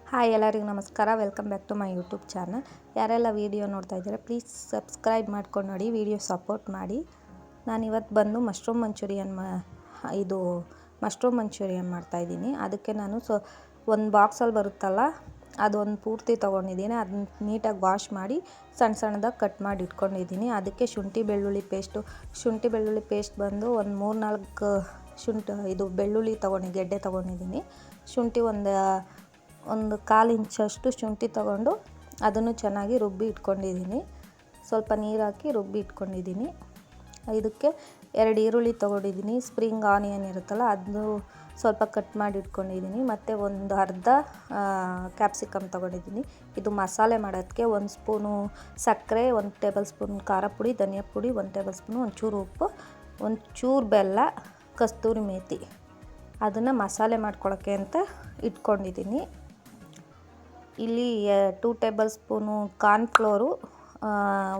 Hi ಎಲ್ಲರಿಗೂ ನಮಸ್ಕಾರ. Welcome back to my YouTube channel. ಯಾರೆಲ್ಲ ವೀಡಿಯೋ ನೋಡ್ತಾ ಇದ್ದಾರೆ ಪ್ಲೀಸ್ ಸಬ್ಸ್ಕ್ರೈಬ್ ಮಾಡ್ಕೊಂಡು ನೋಡಿ, ವೀಡಿಯೋ ಸಪೋರ್ಟ್ ಮಾಡಿ. ನಾನಿವತ್ತು ಬಂದು ಮಶ್ರೂಮ್ ಮಂಚೂರಿಯನ್ ಮಾಡ್ತಾಯಿದ್ದೀನಿ. ಅದಕ್ಕೆ ನಾನು ಒಂದು ಬಾಕ್ಸಲ್ಲಿ ಬರುತ್ತಲ್ಲ ಅದೊಂದು ಪೂರ್ತಿ ತೊಗೊಂಡಿದ್ದೀನಿ. ಅದನ್ನ ನೀಟಾಗಿ ವಾಶ್ ಮಾಡಿ ಸಣ್ಣ ಸಣ್ಣದಾಗಿ ಕಟ್ ಮಾಡಿ ಇಟ್ಕೊಂಡಿದ್ದೀನಿ. ಅದಕ್ಕೆ ಶುಂಠಿ ಬೆಳ್ಳುಳ್ಳಿ ಪೇಸ್ಟ್ ಬಂದು ಒಂದು 3-4 ಬೆಳ್ಳುಳ್ಳಿ ಗೆಡ್ಡೆ ತೊಗೊಂಡಿದ್ದೀನಿ. ಶುಂಠಿ ಒಂದು 1/4 ಇಂಚಷ್ಟು ಶುಂಠಿ ತೊಗೊಂಡು ಅದನ್ನು ಚೆನ್ನಾಗಿ ರುಬ್ಬಿ ಇಟ್ಕೊಂಡಿದ್ದೀನಿ. ಸ್ವಲ್ಪ ನೀರು ಹಾಕಿ ರುಬ್ಬಿ ಇಟ್ಕೊಂಡಿದ್ದೀನಿ. ಇದಕ್ಕೆ 2 ಈರುಳ್ಳಿ ತೊಗೊಂಡಿದ್ದೀನಿ. ಸ್ಪ್ರಿಂಗ್ ಆನಿಯನ್ ಇರುತ್ತಲ್ಲ ಅದು ಸ್ವಲ್ಪ ಕಟ್ ಮಾಡಿ ಇಟ್ಕೊಂಡಿದ್ದೀನಿ. ಮತ್ತು ಒಂದು ಅರ್ಧ ಕ್ಯಾಪ್ಸಿಕಮ್ ತೊಗೊಂಡಿದ್ದೀನಿ. ಇದು ಮಸಾಲೆ ಮಾಡೋದಕ್ಕೆ 1 ಸ್ಪೂನು ಸಕ್ಕರೆ, 1 ಟೇಬಲ್ ಸ್ಪೂನ್ ಖಾರ ಪುಡಿ, ಧನಿಯಾ ಪುಡಿ, 1 ಟೇಬಲ್ ಸ್ಪೂನು, ಒಂಚೂರು ಉಪ್ಪು, ಒಂಚೂರು ಬೆಲ್ಲ, ಕಸ್ತೂರಿ ಮೇಥಿ ಅದನ್ನು ಮಸಾಲೆ ಮಾಡ್ಕೊಳ್ಳೋಕ್ಕೆ ಅಂತ ಇಟ್ಕೊಂಡಿದ್ದೀನಿ. ಇಲ್ಲಿ 2 ಟೇಬಲ್ ಸ್ಪೂನು ಕಾರ್ನ್ಫ್ಲೋರು,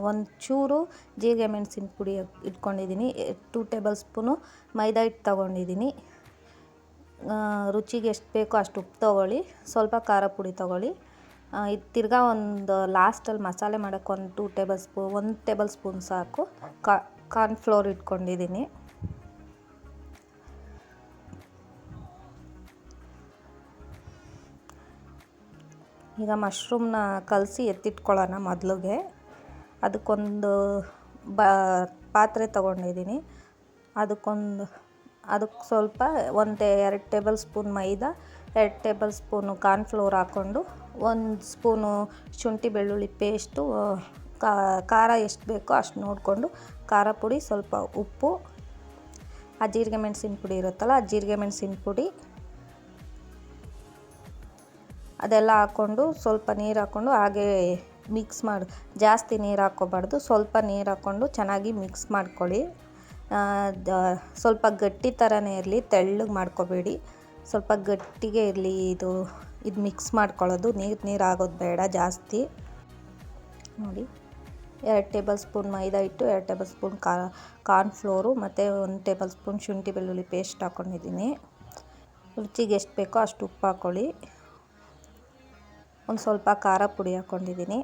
ಒಂಚೂರು ಜೀರಿಗೆ ಮೆಣಸಿನ ಪುಡಿ ಇಟ್ಕೊಂಡಿದ್ದೀನಿ. 2 ಟೇಬಲ್ ಸ್ಪೂನು ಮೈದಾ ಹಿಟ್ಟು ತೊಗೊಂಡಿದ್ದೀನಿ. ರುಚಿಗೆ ಎಷ್ಟು ಬೇಕೋ ಅಷ್ಟು ಉಪ್ಪು ತೊಗೊಳ್ಳಿ, ಸ್ವಲ್ಪ ಖಾರ ಪುಡಿ ತೊಗೊಳ್ಳಿ. ಇದು ತಿರ್ಗಾ ಒಂದು ಲಾಸ್ಟಲ್ಲಿ ಮಸಾಲೆ ಮಾಡೋಕ್ಕೆ 1 ಟೇಬಲ್ ಸ್ಪೂನ್ ಸಾಕು ಕಾರ್ನ್ಫ್ಲೋರ್ ಇಟ್ಕೊಂಡಿದ್ದೀನಿ. ಈಗ ಮಶ್ರೂಮ್ನ ಕಲಸಿ ಎತ್ತಿಟ್ಕೊಳ್ಳೋಣ. ಮೊದಲಿಗೆ ಅದಕ್ಕೊಂದು ಪಾತ್ರೆ ತೊಗೊಂಡಿದ್ದೀನಿ. ಅದಕ್ಕೆ ಸ್ವಲ್ಪ 2 ಟೇಬಲ್ ಸ್ಪೂನ್ ಮೈದಾ, 2 ಟೇಬಲ್ ಸ್ಪೂನು ಕಾರ್ನ್ಫ್ಲೋರ್ ಹಾಕ್ಕೊಂಡು, 1 ಸ್ಪೂನು ಶುಂಠಿ ಬೆಳ್ಳುಳ್ಳಿ ಪೇಸ್ಟು, ಖಾರ ಎಷ್ಟು ಬೇಕೋ ಅಷ್ಟು ನೋಡಿಕೊಂಡು ಖಾರ ಪುಡಿ, ಸ್ವಲ್ಪ ಉಪ್ಪು, ಆ ಜೀರಿಗೆ ಮೆಣಸಿನ ಪುಡಿ ಇರುತ್ತಲ್ಲ ಆ ಜೀರಿಗೆ ಮೆಣಸಿನ ಪುಡಿ ಅದೆಲ್ಲ ಹಾಕ್ಕೊಂಡು ಸ್ವಲ್ಪ ನೀರು ಹಾಕ್ಕೊಂಡು ಹಾಗೇ ಮಿಕ್ಸ್ ಮಾಡಿ. ಜಾಸ್ತಿ ನೀರು ಹಾಕ್ಕೋಬಾರ್ದು, ಸ್ವಲ್ಪ ನೀರು ಹಾಕ್ಕೊಂಡು ಚೆನ್ನಾಗಿ ಮಿಕ್ಸ್ ಮಾಡ್ಕೊಳ್ಳಿ. ಸ್ವಲ್ಪ ಗಟ್ಟಿ ಥರನೇ ಇರಲಿ, ತೆಳ್ಳಗೆ ಮಾಡ್ಕೋಬೇಡಿ, ಸ್ವಲ್ಪ ಗಟ್ಟಿಗೆ ಇರಲಿ. ಇದು ಮಿಕ್ಸ್ ಮಾಡ್ಕೊಳ್ಳೋದು ನೀರು ಆಗೋದು ಬೇಡ ಜಾಸ್ತಿ. ನೋಡಿ, 2 ಟೇಬಲ್ ಸ್ಪೂನ್ ಮೈದಾ ಹಿಟ್ಟು, 2 ಟೇಬಲ್ ಸ್ಪೂನ್ ಕಾರ್ನ್ಫ್ಲೋರು ಮತ್ತು 1 ಟೇಬಲ್ ಸ್ಪೂನ್ ಶುಂಠಿ ಬೆಳ್ಳುಳ್ಳಿ ಪೇಸ್ಟ್ ಹಾಕ್ಕೊಂಡಿದ್ದೀನಿ. ರುಚಿಗೆ ಎಷ್ಟು ಬೇಕೋ ಅಷ್ಟು ಉಪ್ಪು ಹಾಕ್ಕೊಳ್ಳಿ. ಒಂದು ಸ್ವಲ್ಪ ಖಾರ ಪುಡಿ ಹಾಕ್ಕೊಂಡಿದ್ದೀನಿ.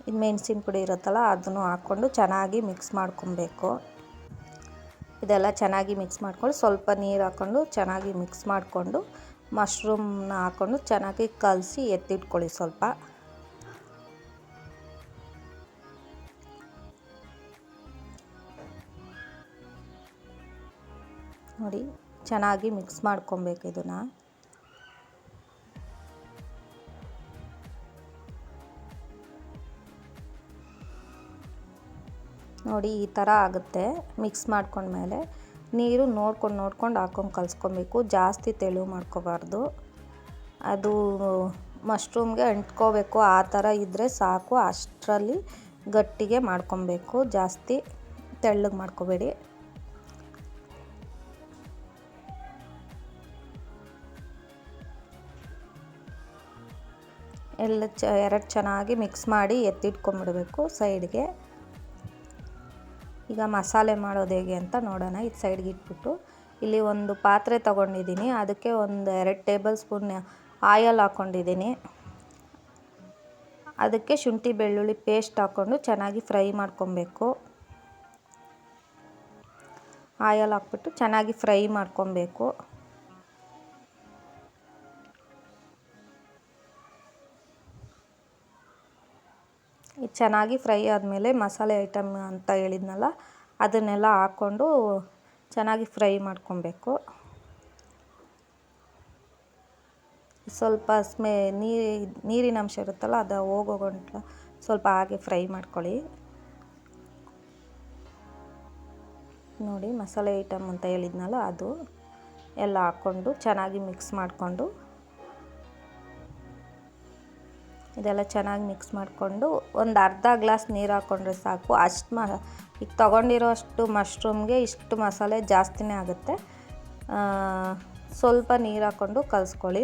ಇದು ಮೆಣಸಿನ ಪುಡಿ ಇರುತ್ತಲ್ಲ ಅದನ್ನು ಹಾಕ್ಕೊಂಡು ಚೆನ್ನಾಗಿ ಮಿಕ್ಸ್ ಮಾಡ್ಕೊಬೇಕು. ಇದೆಲ್ಲ ಚೆನ್ನಾಗಿ ಮಿಕ್ಸ್ ಮಾಡ್ಕೊಂಡು ಸ್ವಲ್ಪ ನೀರು ಹಾಕ್ಕೊಂಡು ಚೆನ್ನಾಗಿ ಮಿಕ್ಸ್ ಮಾಡಿಕೊಂಡು ಮಶ್ರೂಮ್ನ ಹಾಕ್ಕೊಂಡು ಚೆನ್ನಾಗಿ ಕಲಸಿ ಎತ್ತಿಟ್ಕೊಳ್ಳಿ. ಸ್ವಲ್ಪ ನೋಡಿ, ಚೆನ್ನಾಗಿ ಮಿಕ್ಸ್ ಮಾಡ್ಕೊಬೇಕು ಇದನ್ನು. ನೋಡಿ, ಈ ಥರ ಆಗುತ್ತೆ. ಮಿಕ್ಸ್ ಮಾಡ್ಕೊಂಡ್ಮೇಲೆ ನೀರು ನೋಡ್ಕೊಂಡು ಹಾಕ್ಕೊಂಡು ಕಲಿಸ್ಕೊಬೇಕು. ಜಾಸ್ತಿ ತೆಳು ಮಾಡ್ಕೋಬಾರ್ದು, ಅದು ಮಶ್ರೂಮ್ಗೆ ಅಂಟ್ಕೋಬೇಕು. ಆ ಥರ ಇದ್ದರೆ ಸಾಕು, ಅಷ್ಟರಲ್ಲಿ ಗಟ್ಟಿಗೆ ಮಾಡ್ಕೊಬೇಕು. ಜಾಸ್ತಿ ತೆಳ್ಳಗೆ ಮಾಡ್ಕೋಬೇಡಿ. ಎಲ್ಲ ಎರಡು ಚೆನ್ನಾಗಿ ಮಿಕ್ಸ್ ಮಾಡಿ ಎತ್ತಿಟ್ಕೊಂಡ್ಬಿಡಬೇಕು ಸೈಡ್ಗೆ. ಈಗ ಮಸಾಲೆ ಮಾಡೋದು ಹೇಗೆ ಅಂತ ನೋಡೋಣ. ಇದು ಸೈಡ್ಗೆ ಇಟ್ಬಿಟ್ಟು ಇಲ್ಲಿ ಒಂದು ಪಾತ್ರೆ ತೊಗೊಂಡಿದ್ದೀನಿ. ಅದಕ್ಕೆ 2 ಟೇಬಲ್ ಸ್ಪೂನ್ ಆಯಲ್ ಹಾಕ್ಕೊಂಡಿದ್ದೀನಿ. ಅದಕ್ಕೆ ಶುಂಠಿ ಬೆಳ್ಳುಳ್ಳಿ ಪೇಸ್ಟ್ ಹಾಕ್ಕೊಂಡು ಚೆನ್ನಾಗಿ ಫ್ರೈ ಮಾಡ್ಕೊಬೇಕು. ಆಯಲ್ ಹಾಕ್ಬಿಟ್ಟು ಚೆನ್ನಾಗಿ ಫ್ರೈ ಮಾಡ್ಕೊಬೇಕು. ಇದು ಚೆನ್ನಾಗಿ ಫ್ರೈ ಆದಮೇಲೆ ಮಸಾಲೆ ಐಟಮ್ ಅಂತ ಹೇಳಿದ್ನಲ್ಲ ಅದನ್ನೆಲ್ಲ ಹಾಕ್ಕೊಂಡು ಚೆನ್ನಾಗಿ ಫ್ರೈ ಮಾಡ್ಕೊಬೇಕು. ಸ್ವಲ್ಪ ನೀರಿನ ಅಂಶ ಇರುತ್ತಲ್ಲ ಅದು ಹೋಗೋಗಂಟ ಸ್ವಲ್ಪ ಹಾಗೆ ಫ್ರೈ ಮಾಡ್ಕೊಳ್ಳಿ. ನೋಡಿ, ಮಸಾಲೆ ಐಟಮ್ ಅಂತ ಹೇಳಿದ್ನಲ್ಲ ಅದು ಎಲ್ಲ ಹಾಕ್ಕೊಂಡು ಚೆನ್ನಾಗಿ ಮಿಕ್ಸ್ ಮಾಡಿಕೊಂಡು, ಇದೆಲ್ಲ ಚೆನ್ನಾಗಿ ಮಿಕ್ಸ್ ಮಾಡಿಕೊಂಡು ಒಂದು ಅರ್ಧ ಗ್ಲಾಸ್ ನೀರು ಹಾಕ್ಕೊಂಡ್ರೆ ಸಾಕು. ಈಗ ತೊಗೊಂಡಿರೋ ಅಷ್ಟು ಮಶ್ರೂಮ್ಗೆ ಇಷ್ಟು ಮಸಾಲೆ ಜಾಸ್ತಿನೇ ಆಗುತ್ತೆ. ಸ್ವಲ್ಪ ನೀರು ಹಾಕ್ಕೊಂಡು ಕಲಿಸ್ಕೊಳ್ಳಿ.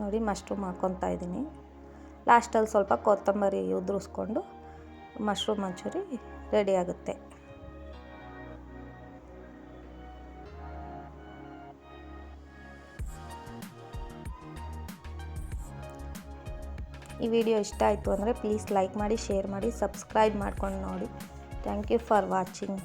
ನೋಡಿ ಮಶ್ರೂಮ್ ಹಾಕ್ಕೊತಾ ಇದ್ದೀನಿ. ಲಾಸ್ಟಲ್ಲಿ ಸ್ವಲ್ಪ ಕೊತ್ತಂಬರಿ ಉದುರಿಸ್ಕೊಂಡು ಮಶ್ರೂಮ್ ಮಂಚೂರಿ ರೆಡಿ ಆಗುತ್ತೆ. ಈ ವಿಡಿಯೋ ಇಷ್ಟ ಆಯಿತು ಅಂದರೆ ಪ್ಲೀಸ್ ಲೈಕ್ ಮಾಡಿ, ಶೇರ್ ಮಾಡಿ, ಸಬ್ಸ್ಕ್ರೈಬ್ ಮಾಡ್ಕೊಂಡು ನೋಡಿ. Thank you for watching.